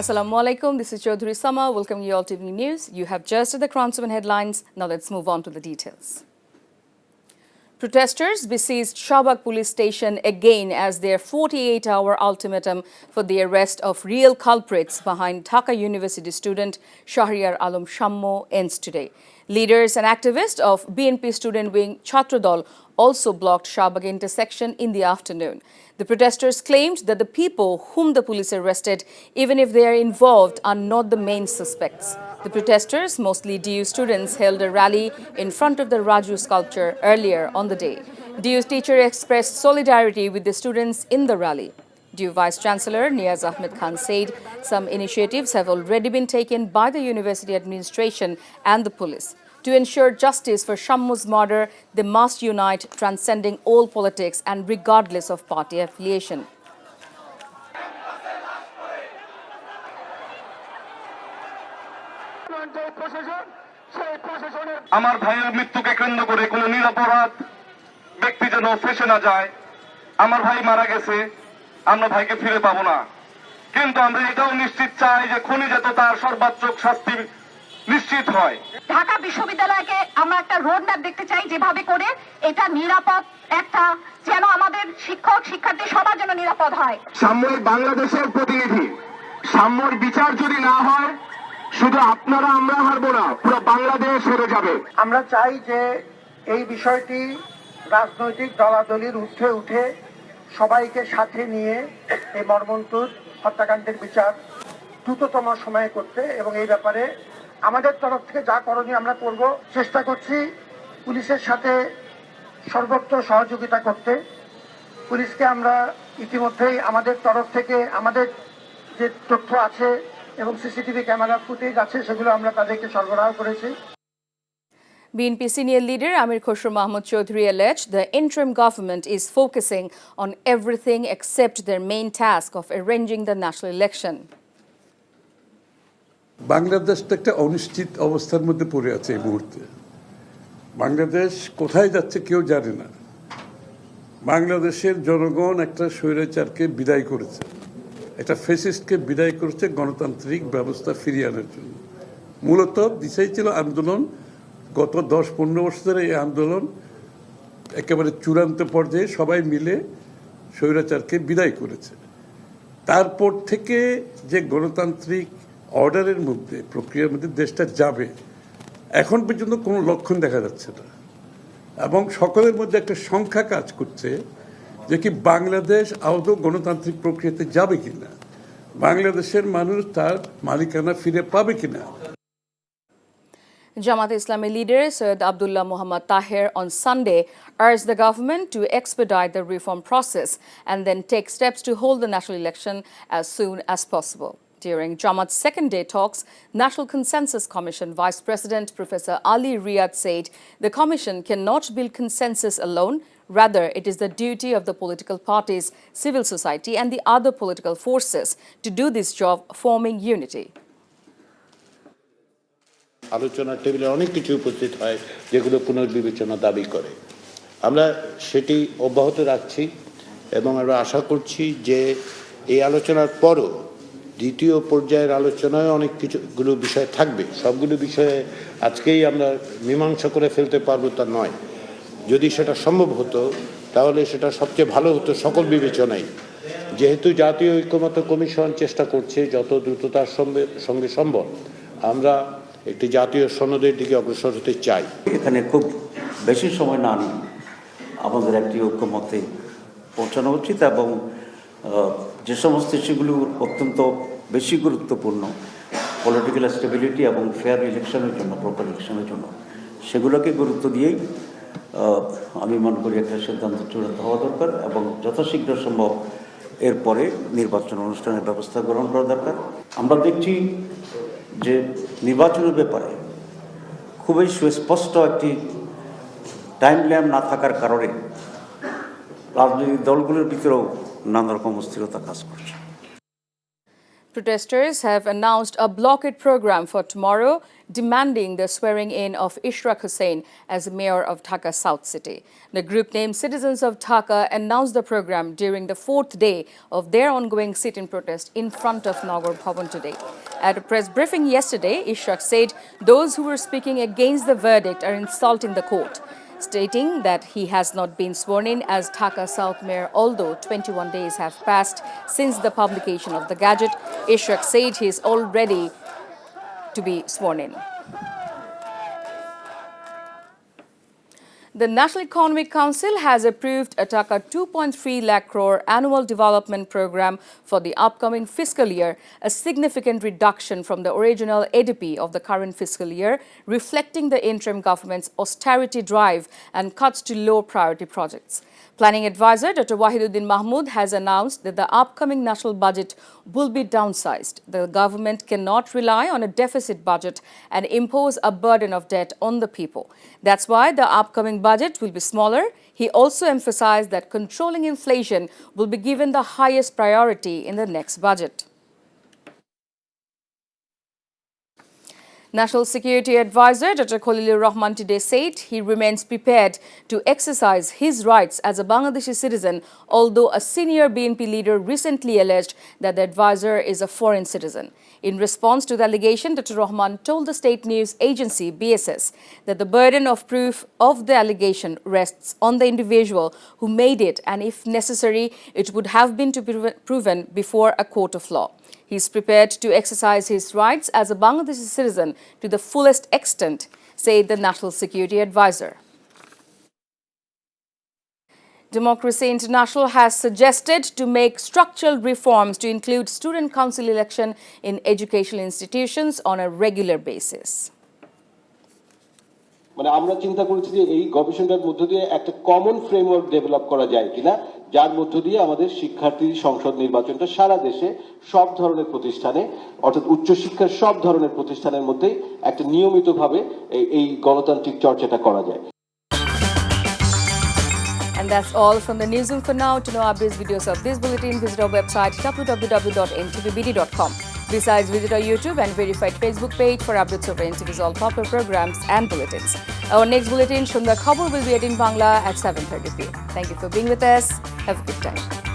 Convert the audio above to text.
Assalamu alaikum. This is Chaudhry Sama. Welcome you all to Evening News. You have just the Crown 7 headlines. Now let's move on to the details. Protesters besieged Shahbag police station again as their 48-hour ultimatum for the arrest of real culprits behind Dhaka University student Shahriar Alam Shammo ends today. Leaders and activists of BNP student wing Chhatrodol also blocked Shahbag intersection in the afternoon. The protesters claimed that the people whom the police arrested, even if they are involved, are not the main suspects. The protesters, mostly DU students, held a rally in front of the Raju sculpture earlier on the day. DU teacher expressed solidarity with the students in the rally. DU Vice Chancellor Niaz Ahmed Khan said some initiatives have already been taken by the university administration and the police. To ensure justice for Shammo's murder, they must unite, transcending all politics and regardless of party affiliation. আমার ভাইয়ের মৃত্যুকে কেন্দ্র করে কোনো নিরপরাধ ব্যক্তি যেন ফেঁসে না যায়। আমার ভাই মারা গেছে, আমরা ভাইকে ফিরে পাবো না, কিন্তু আমরা এটাও নিশ্চিত চাই যে খুনি যাতে তার সর্বোচ্চ শাস্তি নিশ্চিত হয়। ঢাকা বিশ্ববিদ্যালয়কে আমরা একটা রোড ম্যাপ দেখতে চাই, যেভাবে করে এটা নিরাপদ একটা, যেন আমাদের শিক্ষক শিক্ষার্থী সবার জন্য নিরাপদ হয়। সাম্যই বাংলাদেশের প্রতিনিধি, সাম্যর বিচার যদি না হয় শুধু আপনারা আমরা হারবো না, পুরো বাংলাদেশ হেরে যাবে। আমরা চাই যে এই বিষয়টি রাজনৈতিক দলাদলির ঊর্ধ্বে উঠে সবাইকে সাথে নিয়ে এই মর্মন্তুদ হত্যাকাণ্ডের বিচার দ্রুততম সময়ে করতে, এবং এই ব্যাপারে আমাদের তরফ থেকে যা করণীয় আমরা করব, চেষ্টা করছি পুলিশের সাথে সর্বোচ্চ সহযোগিতা করতে। পুলিশকে আমরা ইতিমধ্যেই আমাদের তরফ থেকে আমাদের যে তথ্য আছে এবং সিসিটিভি ক্যামেরা ফুটেজ আছে সেগুলো আমরা তাদেরকে সরবরাহ করেছি। BNP senior leader Amir Khosrow Mahmood Chaudhry alleged the interim government is focusing on everything except their main task of arranging the national election. Bangladesh তো একটা অনিশ্চিত অবস্থার মধ্যে পড়ে আছে এই মুহূর্তে। বাংলাদেশ কোথায় যাচ্ছে কেউ জানে না। বাংলাদেশের জনগণ একটা স্বৈরাচারকে বিদায় করেছে, একটা ফ্যাসিস্টকে বিদায় করেছে গণতান্ত্রিক ব্যবস্থা ফিরিয়ে আনার জন্য। মূলত দিশাই ছিল আন্দোলন। গত 10-15 বছর ধরে এই আন্দোলন একেবারে চূড়ান্ত পর্যায়ে সবাই মিলে স্বৈরাচারকে বিদায় করেছে। তারপর থেকে যে গণতান্ত্রিক অর্ডারের মধ্যে প্রক্রিয়ার মধ্যে দেশটা যাবে, এখন পর্যন্ত কোনো লক্ষণ দেখা যাচ্ছে না, এবং সকলের মধ্যে একটা সংখ্যা কাজ করছে যে কি বাংলাদেশ আদৌ গণতান্ত্রিক প্রক্রিয়াতে যাবে কিনা, বাংলাদেশের মানুষ তার মালিকানা ফিরে পাবে কিনা। Jamaat Islami leader Syed Abdullah Muhammad Taher on Sunday urged the government to expedite the reform process and then take steps to hold the national election as soon as possible. During Jamaat's second-day talks, National Consensus Commission Vice President Professor Ali Riyad said the commission cannot build consensus alone. Rather, it is the duty of the political parties, civil society and the other political forces to do this job, forming unity. আলোচনার টেবিলে অনেক কিছু উপস্থিত হয় যেগুলো পুনর্বিবেচনা দাবি করে। আমরা সেটি অব্যাহত রাখছি এবং আমরা আশা করছি যে এই আলোচনার পরও দ্বিতীয় পর্যায়ের আলোচনায় অনেক কিছুগুলো বিষয় থাকবে। সবগুলো বিষয়ে আজকেই আমরা মীমাংসা করে ফেলতে পারবো তা নয়। যদি সেটা সম্ভব হতো তাহলে সেটা সবচেয়ে ভালো হতো সকল বিবেচনায়। যেহেতু জাতীয় ঐক্যমত্য কমিশন চেষ্টা করছে যত দ্রুততার সঙ্গে সম্ভব আমরা একটি জাতীয় সনদের দিকে অগ্রসর হতে চাই। এখানে খুব বেশি সময় না নিয়ে আমাদের একটি ঐক্যমতে পৌঁছানো উচিত, এবং যে সমস্ত ইস্যুগুলো অত্যন্ত বেশি গুরুত্বপূর্ণ পলিটিক্যাল স্টেবিলিটি এবং ফেয়ার ইলেকশনের জন্য, প্রপার ইলেকশনের জন্য, সেগুলোকে গুরুত্ব দিয়েই আমি মনে করি একটা সিদ্ধান্ত চূড়ান্ত হওয়া দরকার, এবং যথাশীঘ্র সম্ভব এরপরে নির্বাচন অনুষ্ঠানের ব্যবস্থা গ্রহণ করা দরকার। আমরা দেখছি যে নির্বাচনের ব্যাপারে খুবই সুস্পষ্ট একটি টাইমলাইন না থাকার কারণে রাজনৈতিক দলগুলোর ভিতরেও নানা রকম অস্থিরতা কাজ করছে। Protesters have announced a blockade program for tomorrow demanding the swearing in of Ishraq Hussain as mayor of Dhaka South City. The group named Citizens of Dhaka announced the program during the fourth day of their ongoing sit-in protest in front of Nagar Bhavan today. At a press briefing yesterday, Ishraq said those who were speaking against the verdict are insulting the court, stating that he has not been sworn in as Dhaka South Mayor, although 21 days have passed since the publication of the gadget. Ishraq said he is all ready to be sworn in. The National Economic Council has approved a Taka 2.3 lakh crore annual development program for the upcoming fiscal year, a significant reduction from the original ADP of the current fiscal year, reflecting the interim government's austerity drive and cuts to low priority projects. Planning advisor Dr. Wahiduddin Mahmood has announced that the upcoming national budget will be downsized. The government cannot rely on a deficit budget and impose a burden of debt on the people. That's why the upcoming budget will be smaller. He also emphasized that controlling inflation will be given the highest priority in the next budget. National Security Advisor Dr. Khalilur Rahman today said he remains prepared to exercise his rights as a Bangladeshi citizen, although a senior BNP leader recently alleged that the advisor is a foreign citizen. In response to the allegation, Dr. Rahman told the state news agency BSS that the burden of proof of the allegation rests on the individual who made it, and if necessary, it would have been to be proven before a court of law. He is prepared to exercise his rights as a Bangladeshi citizen to the fullest extent, said the National Security Advisor. Democracy International has suggested to make structural reforms to include student council election in educational institutions on a regular basis. মানে আমরা চিন্তা করেছি যে এই গবেষণার মধ্য দিয়ে একটা কমন ফ্রেমওয়ার্ক ডেভেলপ করা যায় কিনা, যার মধ্য দিয়ে আমাদের শিক্ষার্থী সংসদ নির্বাচনটা সারা দেশে সব ধরনের প্রতিষ্ঠানে, অর্থাৎ উচ্চশিক্ষার সব ধরনের প্রতিষ্ঠানের মধ্যেই একটা নিয়মিতভাবে এই গণতান্ত্রিক চর্চাটা করা যায়। And that's all from the newsroom for now. To know updates, videos of this bulletin, visit our website www.ntvbd.com. Besides, visit our YouTube and verified Facebook page for updates of NTV's all popular programs and bulletins. Our next bulletin, Shundar Khabor, will be at in Bangla at 7:30 p.m. Thank you for being with us. Have a good time.